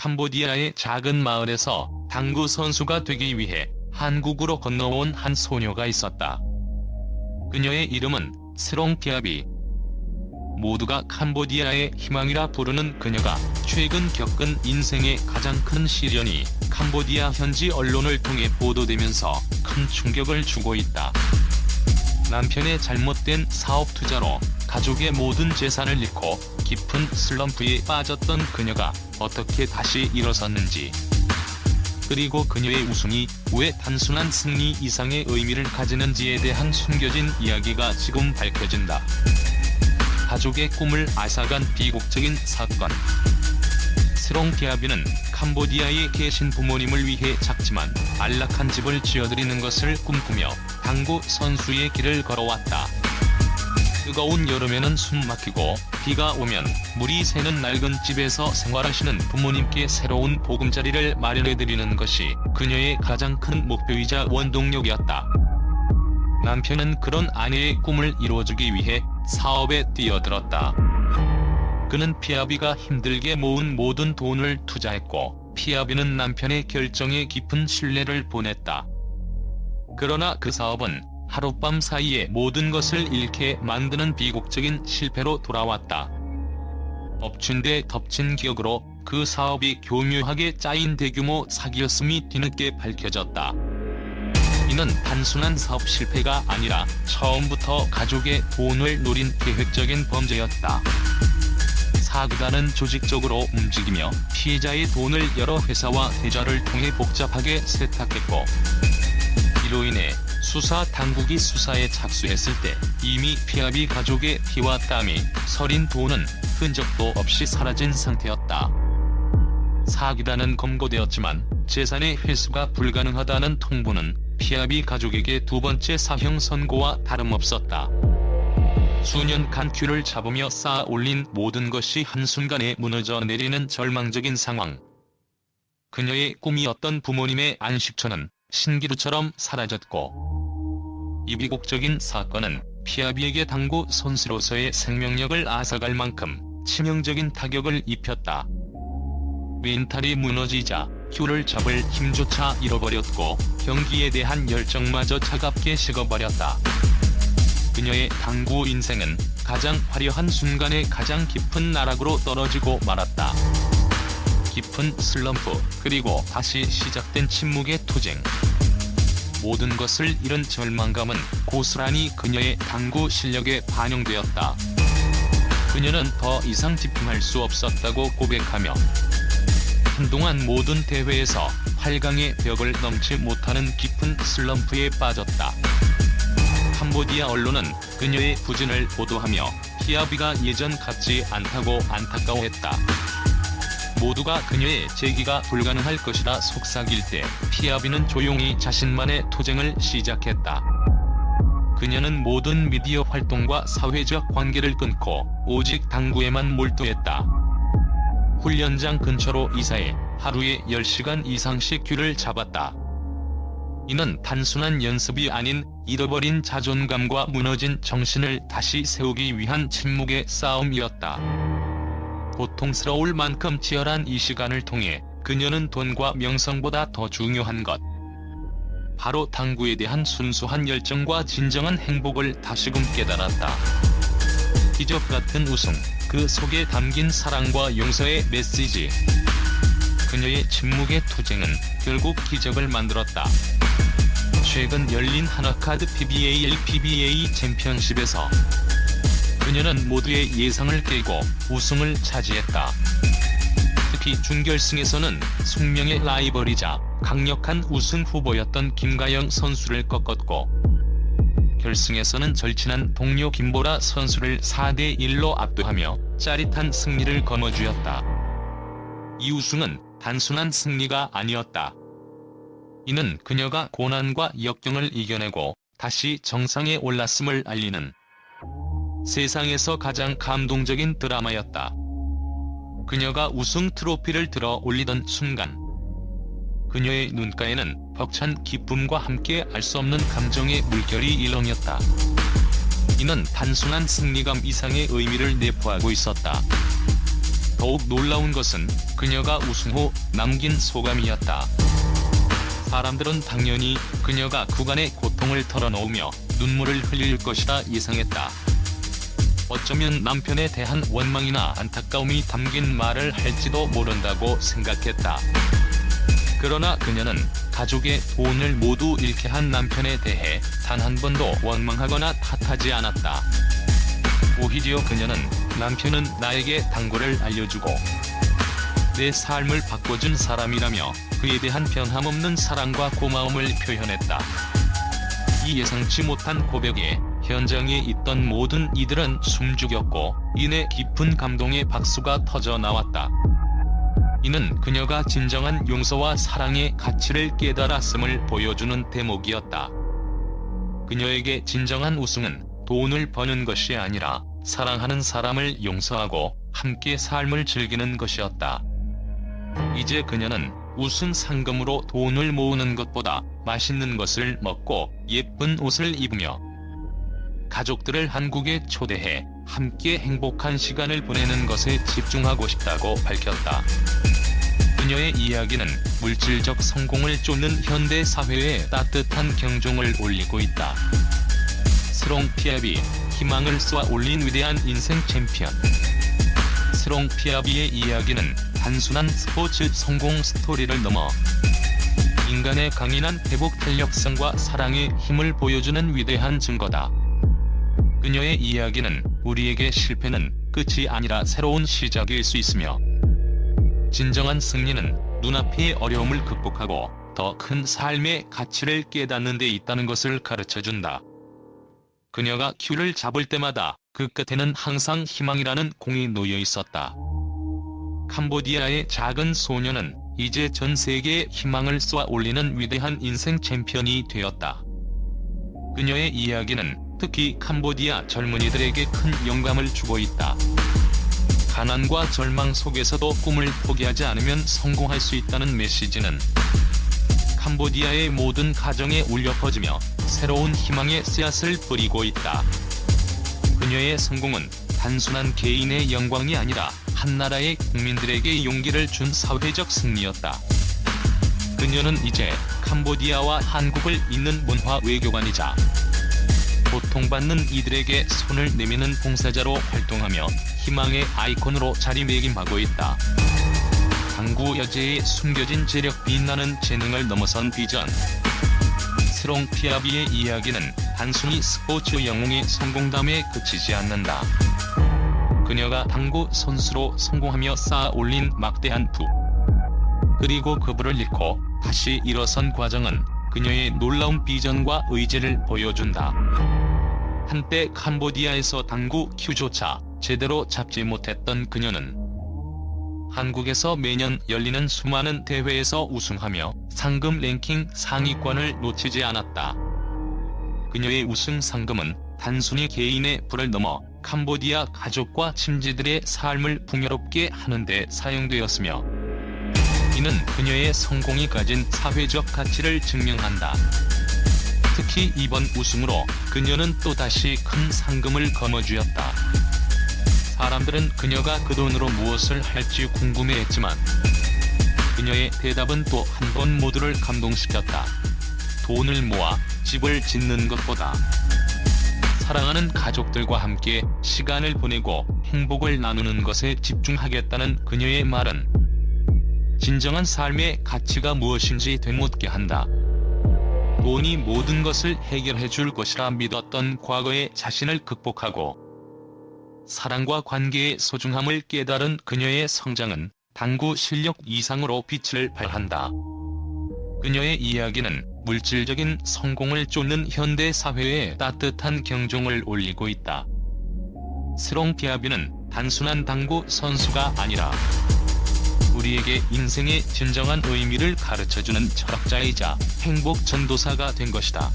캄보디아의 작은 마을에서 당구 선수가 되기 위해 한국으로 건너온 한 소녀가 있었다. 그녀의 이름은 스롱피아비. 모두가 캄보디아의 희망이라 부르는 그녀가 최근 겪은 인생의 가장 큰 시련이 캄보디아 현지 언론을 통해 보도되면서 큰 충격을 주고 있다. 남편의 잘못된 사업 투자로 가족의 모든 재산을 잃고 깊은 슬럼프에 빠졌던 그녀가 어떻게 다시 일어섰는지, 그리고 그녀의 우승이 왜 단순한 승리 이상의 의미를 가지는지에 대한 숨겨진 이야기가 지금 밝혀진다. 가족의 꿈을 앗아간 비극적인 사건. 스롱피아비는 캄보디아에 계신 부모님을 위해 작지만 안락한 집을 지어드리는 것을 꿈꾸며 당구 선수의 길을 걸어왔다. 뜨거운 여름에는 숨 막히고 비가 오면 물이 새는 낡은 집에서 생활하시는 부모님께 새로운 보금자리를 마련해드리는 것이 그녀의 가장 큰 목표이자 원동력이었다. 남편은 그런 아내의 꿈을 이루어주기 위해 사업에 뛰어들었다. 그는 피아비가 힘들게 모은 모든 돈을 투자했고, 피아비는 남편의 결정에 깊은 신뢰를 보냈다. 그러나 그 사업은 하룻밤 사이에 모든 것을 잃게 만드는 비극적인 실패로 돌아왔다. 엎친 데 덮친 기억으로 그 사업이 교묘하게 짜인 대규모 사기였음이 뒤늦게 밝혀졌다. 이는 단순한 사업 실패가 아니라 처음부터 가족의 돈을 노린 계획적인 범죄였다. 사기단은 조직적으로 움직이며 피해자의 돈을 여러 회사와 계좌를 통해 복잡하게 세탁했고, 이로 인해 수사 당국이 수사에 착수했을 때 이미 피아비 가족의 피와 땀이 서린 돈은 흔적도 없이 사라진 상태였다. 사기단은 검거되었지만 재산의 회수가 불가능하다는 통보는 피아비 가족에게 두 번째 사형 선고와 다름없었다. 수년간 쥐를 잡으며 쌓아 올린 모든 것이 한순간에 무너져 내리는 절망적인 상황. 그녀의 꿈이었던 부모님의 안식처는 신기루처럼 사라졌고, 이 비극적인 사건은 피아비에게 당구 선수로서의 생명력을 앗아갈 만큼 치명적인 타격을 입혔다. 멘탈이 무너지자 큐를 잡을 힘조차 잃어버렸고, 경기에 대한 열정마저 차갑게 식어버렸다. 그녀의 당구 인생은 가장 화려한 순간에 가장 깊은 나락으로 떨어지고 말았다. 깊은 슬럼프, 그리고 다시 시작된 침묵의 투쟁. 모든 것을 잃은 절망감은 고스란히 그녀의 당구 실력에 반영되었다. 그녀는 더 이상 집중할 수 없었다고 고백하며, 한동안 모든 대회에서 8강의 벽을 넘지 못하는 깊은 슬럼프에 빠졌다. 캄보디아 언론은 그녀의 부진을 보도하며 피아비가 예전 같지 않다고 안타까워했다. 모두가 그녀의 재기가 불가능할 것이라 속삭일 때 피아비는 조용히 자신만의 투쟁을 시작했다. 그녀는 모든 미디어 활동과 사회적 관계를 끊고 오직 당구에만 몰두했다. 훈련장 근처로 이사해 하루에 10시간 이상씩 쥐를 잡았다. 이는 단순한 연습이 아닌 잃어버린 자존감과 무너진 정신을 다시 세우기 위한 침묵의 싸움이었다. 고통스러울 만큼 치열한 이 시간을 통해 그녀는 돈과 명성보다 더 중요한 것, 바로 당구에 대한 순수한 열정과 진정한 행복을 다시금 깨달았다. 기적 같은 우승, 그 속에 담긴 사랑과 용서의 메시지. 그녀의 침묵의 투쟁은 결국 기적을 만들었다. 최근 열린 하나카드 PBA LPBA 챔피언십에서 그녀는 모두의 예상을 깨고 우승을 차지했다. 특히 준결승에서는 숙명의 라이벌이자 강력한 우승 후보였던 김가영 선수를 꺾었고, 결승에서는 절친한 동료 김보라 선수를 4대1로 압도하며 짜릿한 승리를 거머쥐었다. 이 우승은 단순한 승리가 아니었다. 이는 그녀가 고난과 역경을 이겨내고 다시 정상에 올랐음을 알리는 세상에서 가장 감동적인 드라마였다. 그녀가 우승 트로피를 들어 올리던 순간, 그녀의 눈가에는 벅찬 기쁨과 함께 알 수 없는 감정의 물결이 일렁였다. 이는 단순한 승리감 이상의 의미를 내포하고 있었다. 더욱 놀라운 것은 그녀가 우승 후 남긴 소감이었다. 사람들은 당연히 그녀가 그간의 고통을 털어놓으며 눈물을 흘릴 것이라 예상했다. 어쩌면 남편에 대한 원망이나 안타까움이 담긴 말을 할지도 모른다고 생각했다. 그러나 그녀는 가족의 돈을 모두 잃게 한 남편에 대해 단 한 번도 원망하거나 탓하지 않았다. 오히려 그녀는 남편은 나에게 당구를 알려주고 내 삶을 바꿔준 사람이라며 그에 대한 변함없는 사랑과 고마움을 표현했다. 이 예상치 못한 고백에 현장에 있던 모든 이들은 숨죽였고 이내 깊은 감동의 박수가 터져 나왔다. 이는 그녀가 진정한 용서와 사랑의 가치를 깨달았음을 보여주는 대목이었다. 그녀에게 진정한 우승은 돈을 버는 것이 아니라 사랑하는 사람을 용서하고 함께 삶을 즐기는 것이었다. 이제 그녀는 우승 상금으로 돈을 모으는 것보다 맛있는 것을 먹고 예쁜 옷을 입으며 가족들을 한국에 초대해 함께 행복한 시간을 보내는 것에 집중하고 싶다고 밝혔다. 그녀의 이야기는 물질적 성공을 쫓는 현대 사회에 따뜻한 경종을 울리고 있다. 스롱 피아비, 희망을 쏘아 올린 위대한 인생 챔피언. 스롱 피아비의 이야기는 단순한 스포츠 성공 스토리를 넘어 인간의 강인한 회복 탄력성과 사랑의 힘을 보여주는 위대한 증거다. 그녀의 이야기는 우리에게 실패는 끝이 아니라 새로운 시작일 수 있으며 진정한 승리는 눈앞의 어려움을 극복하고 더 큰 삶의 가치를 깨닫는 데 있다는 것을 가르쳐준다. 그녀가 큐를 잡을 때마다 그 끝에는 항상 희망이라는 공이 놓여 있었다. 캄보디아의 작은 소녀는 이제 전 세계에 희망을 쏘아 올리는 위대한 인생 챔피언이 되었다. 그녀의 이야기는 특히 캄보디아 젊은이들에게 큰 영감을 주고 있다. 가난과 절망 속에서도 꿈을 포기하지 않으면 성공할 수 있다는 메시지는 캄보디아의 모든 가정에 울려 퍼지며 새로운 희망의 씨앗을 뿌리고 있다. 그녀의 성공은 단순한 개인의 영광이 아니라 한 나라의 국민들에게 용기를 준 사회적 승리였다. 그녀는 이제 캄보디아와 한국을 잇는 문화 외교관이자 고통받는 이들에게 손을 내미는 봉사자로 활동하며 희망의 아이콘으로 자리매김하고 있다. 당구 여제의 숨겨진 재력, 빛나는 재능을 넘어선 비전. 스롱 피아비의 이야기는 단순히 스포츠 영웅의 성공담에 그치지 않는다. 그녀가 당구 선수로 성공하며 쌓아 올린 막대한 부, 그리고 그 부를 잃고 다시 일어선 과정은 그녀의 놀라운 비전과 의지를 보여준다. 한때 캄보디아에서 당구 큐조차 제대로 잡지 못했던 그녀는 한국에서 매년 열리는 수많은 대회에서 우승하며 상금 랭킹 상위권을 놓치지 않았다. 그녀의 우승 상금은 단순히 개인의 부를 넘어 캄보디아 가족과 친지들의 삶을 풍요롭게 하는 데 사용되었으며 이는 그녀의 성공이 가진 사회적 가치를 증명한다. 특히 이번 우승으로 그녀는 또다시 큰 상금을 거머쥐었다. 사람들은 그녀가 그 돈으로 무엇을 할지 궁금해했지만 그녀의 대답은 또 한 번 모두를 감동시켰다. 돈을 모아 집을 짓는 것보다 사랑하는 가족들과 함께 시간을 보내고 행복을 나누는 것에 집중하겠다는 그녀의 말은 진정한 삶의 가치가 무엇인지 되묻게 한다. 돈이 모든 것을 해결해 줄 것이라 믿었던 과거의 자신을 극복하고 사랑과 관계의 소중함을 깨달은 그녀의 성장은 당구 실력 이상으로 빛을 발한다. 그녀의 이야기는 물질적인 성공을 쫓는 현대 사회에 따뜻한 경종을 울리고 있다. 스롱 피아비는 단순한 당구 선수가 아니라 우리에게 인생의 진정한 의미를 가르쳐주는 철학자이자 행복 전도사가 된 것이다.